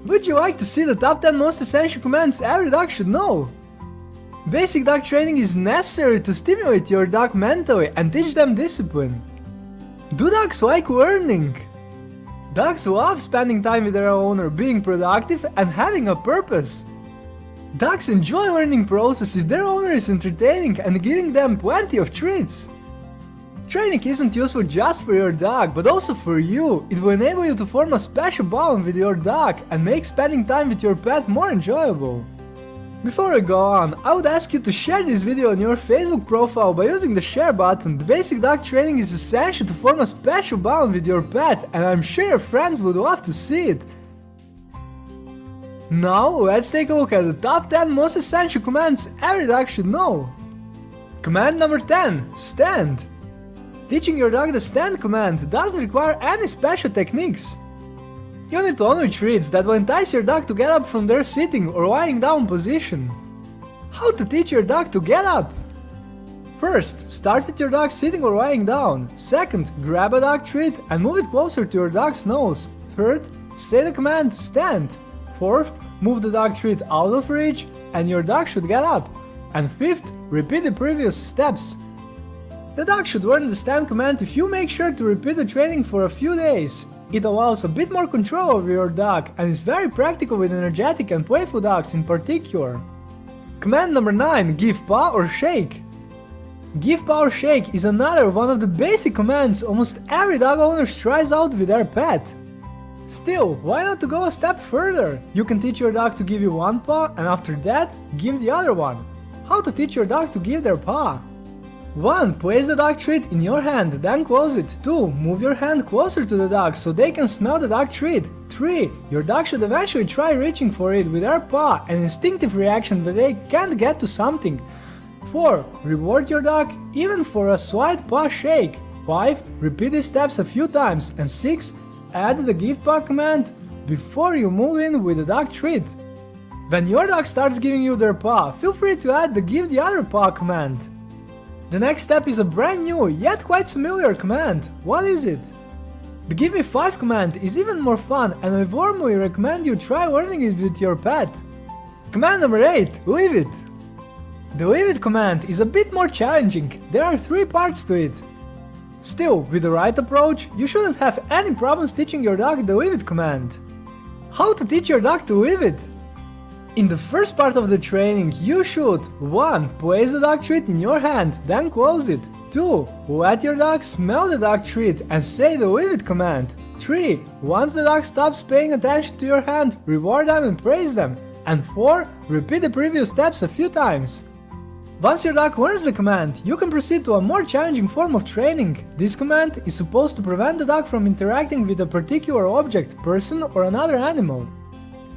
Would you like to see the top 10 most essential commands every dog should know? Basic dog training is necessary to stimulate your dog mentally and teach them discipline. Do dogs like learning? Dogs love spending time with their owner, being productive and having a purpose. Dogs enjoy learning process if their owner is entertaining and giving them plenty of treats. Training isn't useful just for your dog, but also for you. It will enable you to form a special bond with your dog and make spending time with your pet more enjoyable. Before I go on, I would ask you to share this video on your Facebook profile by using the share button. The basic dog training is essential to form a special bond with your pet, and I'm sure your friends would love to see it. Now let's take a look at the top 10 most essential commands every dog should know. Command number 10. Stand. Teaching your dog the stand command doesn't require any special techniques. You need only treats that will entice your dog to get up from their sitting or lying down position. How to teach your dog to get up? First, start with your dog sitting or lying down. Second, grab a dog treat and move it closer to your dog's nose. Third, say the command stand. Fourth, move the dog treat out of reach and your dog should get up. And fifth, repeat the previous steps. The dog should learn the stand command if you make sure to repeat the training for a few days. It allows a bit more control over your dog and is very practical with energetic and playful dogs in particular. Command number 9. Give paw or shake. Give paw or shake is another one of the basic commands almost every dog owner tries out with their pet. Still, why not to go a step further? You can teach your dog to give you one paw and after that, give the other one. How to teach your dog to give their paw? 1. Place the dog treat in your hand, then close it. 2. Move your hand closer to the dog so they can smell the dog treat. 3. Your dog should eventually try reaching for it with their paw, an instinctive reaction that they can't get to something. 4. Reward your dog even for a slight paw shake. 5. Repeat these steps a few times. And 6. Add the give paw command before you move in with the dog treat. When your dog starts giving you their paw, feel free to add the give the other paw command. The next step is a brand new, yet quite familiar command. What is it? The Give Me 5 command is even more fun and I warmly recommend you try learning it with your pet. Command number 8. Leave it. The Leave it command is a bit more challenging. There are 3 parts to it. Still, with the right approach, you shouldn't have any problems teaching your dog the Leave it command. How to teach your dog to leave it? In the first part of the training, you should 1. Place the dog treat in your hand, then close it. 2. Let your dog smell the dog treat and say the leave it command. 3. Once the dog stops paying attention to your hand, reward them and praise them. And 4. Repeat the previous steps a few times. Once your dog learns the command, you can proceed to a more challenging form of training. This command is supposed to prevent the dog from interacting with a particular object, person or another animal.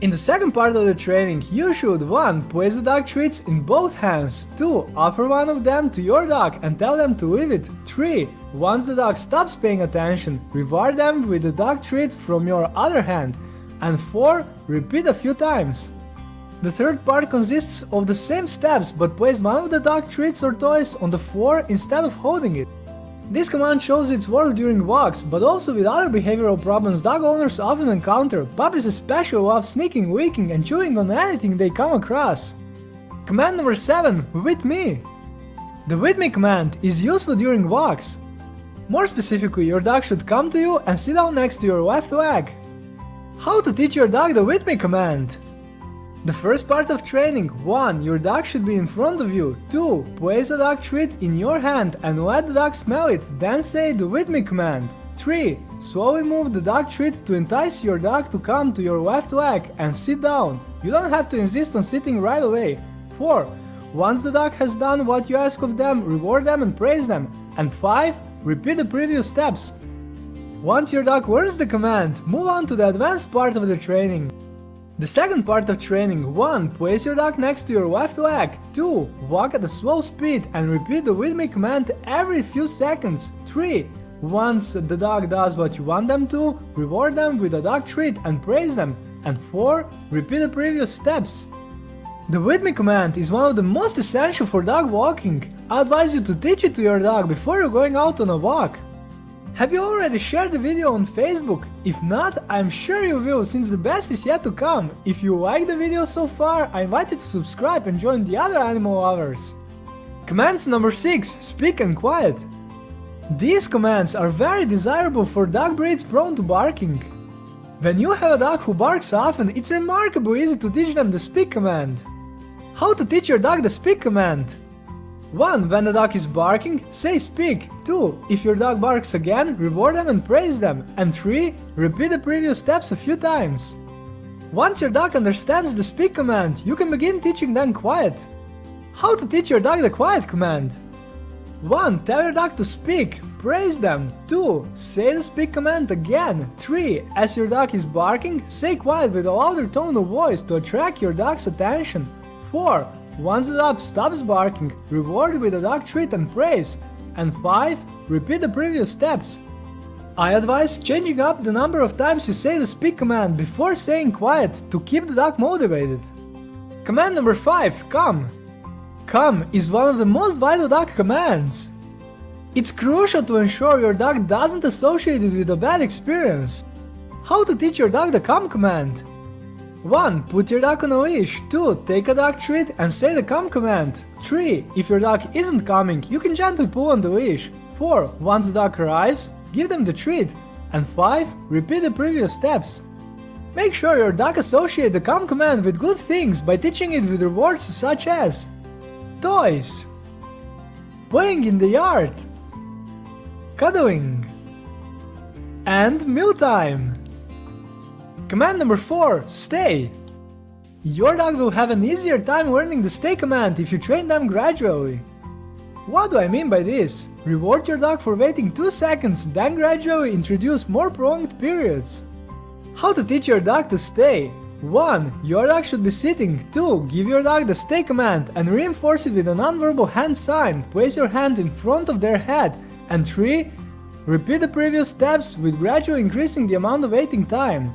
In the second part of the training, you should 1. Place the dog treats in both hands. 2. Offer one of them to your dog and tell them to leave it. 3. Once the dog stops paying attention, reward them with the dog treat from your other hand. And 4. Repeat a few times. The third part consists of the same steps, but place one of the dog treats or toys on the floor instead of holding it. This command shows its work during walks, but also with other behavioral problems dog owners often encounter. Puppies especially love sneaking, licking and chewing on anything they come across. Command number 7. With me. The with me command is useful during walks. More specifically, your dog should come to you and sit down next to your left leg. How to teach your dog the with me command? The first part of training. 1. Your dog should be in front of you. 2. Place a dog treat in your hand and let the dog smell it, then say the with me command. 3. Slowly move the dog treat to entice your dog to come to your left leg and sit down. You don't have to insist on sitting right away. 4. Once the dog has done what you ask of them, reward them and praise them. And 5. Repeat the previous steps. Once your dog learns the command, move on to the advanced part of the training. The second part of training. 1. Place your dog next to your left leg. 2. Walk at a slow speed and repeat the with me command every few seconds. 3. Once the dog does what you want them to, reward them with a dog treat and praise them. And 4. Repeat the previous steps. The with me command is one of the most essential for dog walking. I advise you to teach it to your dog before you're going out on a walk. Have you already shared the video on Facebook? If not, I'm sure you will, since the best is yet to come. If you like the video so far, I invite you to subscribe and join the other animal lovers. Commands number 6. Speak and quiet. These commands are very desirable for dog breeds prone to barking. When you have a dog who barks often, it's remarkably easy to teach them the speak command. How to teach your dog the speak command? 1. When the dog is barking, say speak. 2. If your dog barks again, reward them and praise them. And 3. Repeat the previous steps a few times. Once your dog understands the speak command, you can begin teaching them quiet. How to teach your dog the quiet command? 1. Tell your dog to speak. Praise them. 2. Say the speak command again. 3. As your dog is barking, say quiet with a louder tone of voice to attract your dog's attention. 4. Once the dog stops barking, reward with a dog treat and praise. And 5. Repeat the previous steps. I advise changing up the number of times you say the speak command before saying quiet to keep the dog motivated. Command number 5. Come. Come is one of the most vital dog commands. It's crucial to ensure your dog doesn't associate it with a bad experience. How to teach your dog the come command? 1. Put your dog on a leash. 2. Take a dog treat and say the come command. 3. If your dog isn't coming, you can gently pull on the leash. 4. Once the dog arrives, give them the treat. And 5. Repeat the previous steps. Make sure your dog associates the come command with good things by teaching it with rewards such as toys, playing in the yard, cuddling, and mealtime. Command number 4. Stay. Your dog will have an easier time learning the stay command if you train them gradually. What do I mean by this? Reward your dog for waiting 2 seconds, then gradually introduce more prolonged periods. How to teach your dog to stay? 1. Your dog should be sitting. 2. Give your dog the stay command and reinforce it with a nonverbal hand sign. Place your hand in front of their head. And 3. Repeat the previous steps with gradually increasing the amount of waiting time.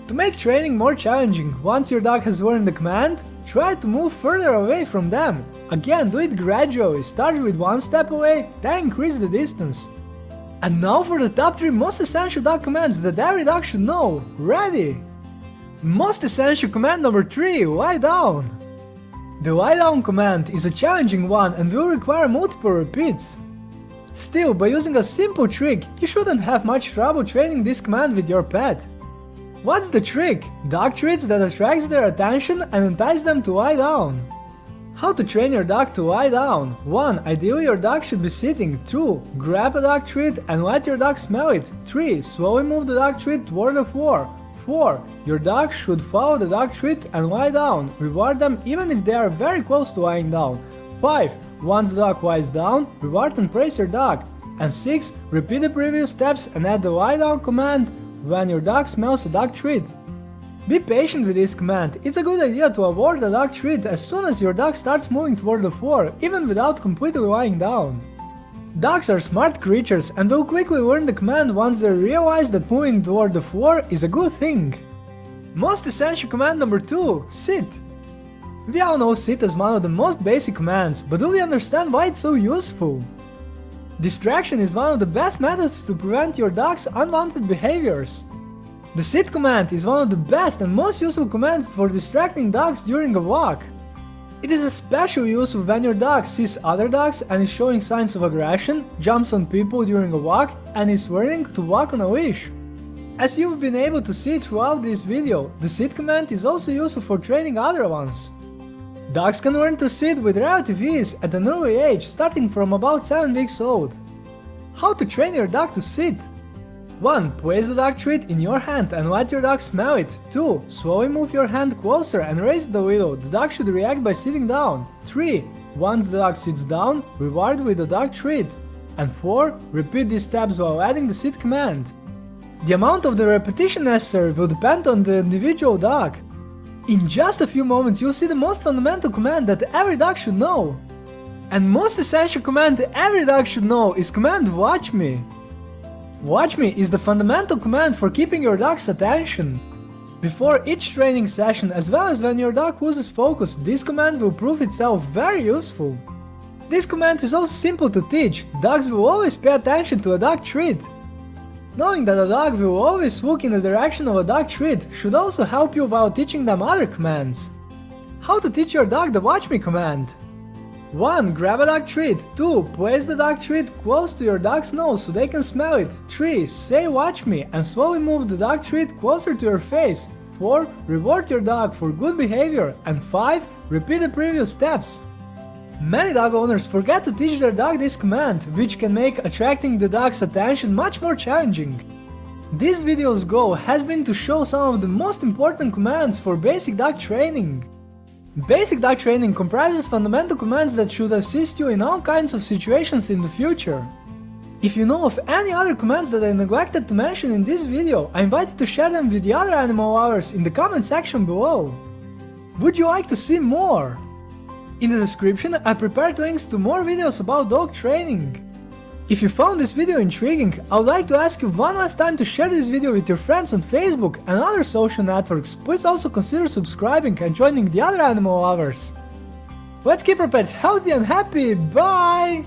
To make training more challenging, once your dog has learned the command, try to move further away from them. Again, do it gradually, start with 1 step away, then increase the distance. And now for the top 3 most essential dog commands that every dog should know. Ready? Most essential command number 3, lie down. The lie down command is a challenging one and will require multiple repeats. Still, by using a simple trick, you shouldn't have much trouble training this command with your pet. What's the trick? Dog treats that attracts their attention and entice them to lie down. How to train your dog to lie down? 1. Ideally your dog should be sitting. 2. Grab a dog treat and let your dog smell it. 3. Slowly move the dog treat toward the floor. 4. Your dog should follow the dog treat and lie down. Reward them even if they are very close to lying down. 5. Once the dog lies down, reward and praise your dog. And 6. Repeat the previous steps and add the lie down command when your dog smells a dog treat. Be patient with this command. It's a good idea to award the dog treat as soon as your dog starts moving toward the floor, even without completely lying down. Dogs are smart creatures and will quickly learn the command once they realize that moving toward the floor is a good thing. Most essential command number 2, sit. We all know sit as one of the most basic commands, but do we understand why it's so useful? Distraction is one of the best methods to prevent your dog's unwanted behaviors. The sit command is one of the best and most useful commands for distracting dogs during a walk. It is especially useful when your dog sees other dogs and is showing signs of aggression, jumps on people during a walk, and is learning to walk on a leash. As you've been able to see throughout this video, the sit command is also useful for training other ones. Dogs can learn to sit with relative ease at an early age, starting from about 7 weeks old. How to train your dog to sit? 1. Place the dog treat in your hand and let your dog smell it. 2. Slowly move your hand closer and raise it a little. The dog should react by sitting down. 3. Once the dog sits down, reward with the dog treat. And 4. Repeat these steps while adding the sit command. The amount of the repetition necessary will depend on the individual dog. In just a few moments you'll see the most fundamental command that every dog should know. And most essential command every dog should know is command watch me. Watch me is the fundamental command for keeping your dog's attention. Before each training session, as well as when your dog loses focus, this command will prove itself very useful. This command is also simple to teach. Dogs will always pay attention to a dog treat. Knowing that a dog will always walk in the direction of a dog treat should also help you while teaching them other commands. How to teach your dog the watch me command. 1. Grab a dog treat. 2. Place the dog treat close to your dog's nose so they can smell it. 3. Say watch me and slowly move the dog treat closer to your face. 4. Reward your dog for good behavior. And 5. Repeat the previous steps. Many dog owners forget to teach their dog this command, which can make attracting the dog's attention much more challenging. This video's goal has been to show some of the most important commands for basic dog training. Basic dog training comprises fundamental commands that should assist you in all kinds of situations in the future. If you know of any other commands that I neglected to mention in this video, I invite you to share them with the other animal lovers in the comment section below. Would you like to see more? In the description I prepared links to more videos about dog training. If you found this video intriguing, I would like to ask you one last time to share this video with your friends on Facebook and other social networks. Please also consider subscribing and joining the other animal lovers. Let's keep our pets healthy and happy, bye!